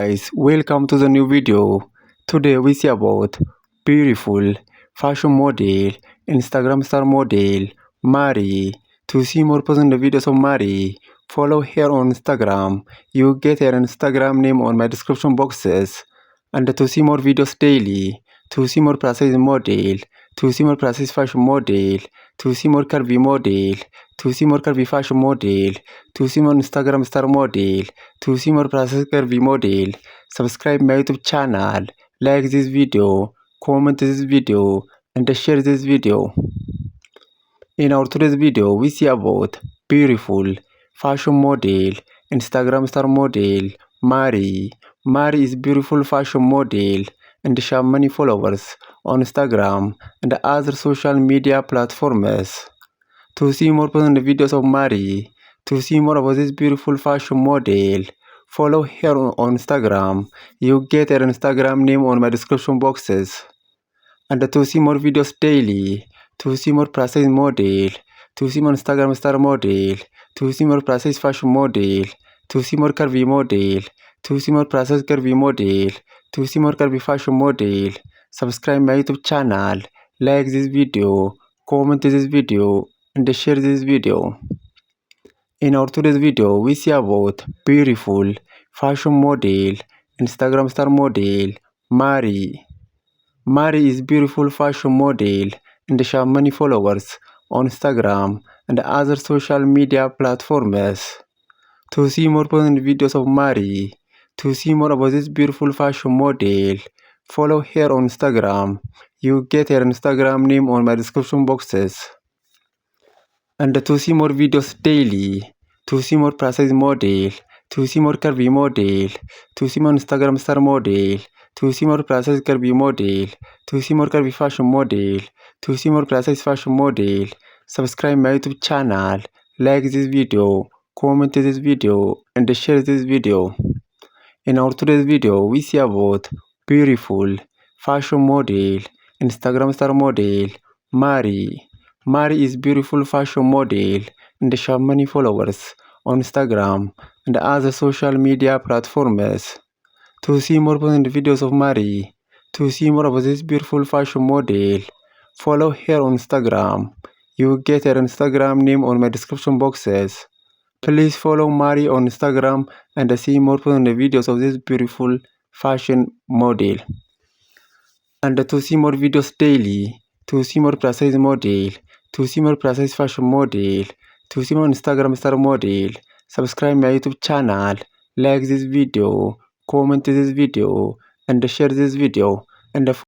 Guys, welcome to the new video. Today we see about beautiful fashion model, Instagram star model, Mari. To see more personal videos of Mari, follow her on Instagram. You get her Instagram name on my description boxes. And to see more videos daily, to see more precise model, to see more precise fashion model, to see more curvy model, to see more curvy fashion model, to see more Instagram star model, to see more precise curvy model, subscribe my YouTube channel, like this video, comment this video, and share this video. In our today's video, we see about beautiful fashion model, Instagram star model, Mari. Mari is beautiful fashion model and she has many followers on Instagram and other social media platforms. To see more personal videos of Mari, to see more about this beautiful fashion model, follow her on Instagram. You get her Instagram name on my description boxes. And to see more videos daily, to see more precise model, to see more Instagram star model, to see more precise fashion model, to see more curvy model, to see more precise curvy model, to see more curvy fashion model, subscribe my YouTube channel, like this video, comment this video, and share this video. In our today's video, we see about beautiful fashion model, Instagram star model, Mari. Mari is beautiful fashion model and she has many followers on Instagram and other social media platforms. To see more personal videos of Mari, to see more about this beautiful fashion model, follow her on Instagram. You get her Instagram name on my description boxes. And to see more videos daily, to see more precise model, to see more curvy model, to see more Instagram star model, to see more precise curvy model, to see more curvy fashion model, to see more precise fashion model, subscribe my YouTube channel, like this video, comment this video, and share this video. In our today's video, we see about beautiful fashion model, Instagram star model, Mari. Mari is beautiful fashion model and she has many followers on Instagram and other social media platforms. To see more personal videos of Mari, to see more about this beautiful fashion model, follow her on Instagram. You get her Instagram name on my description boxes. Please follow Mari on Instagram and see more personal videos of this beautiful fashion model. And to see more videos daily, to see more precise model, to see more precise fashion model, to see more Instagram star model, subscribe my YouTube channel, like this video, comment this video, and share this video, and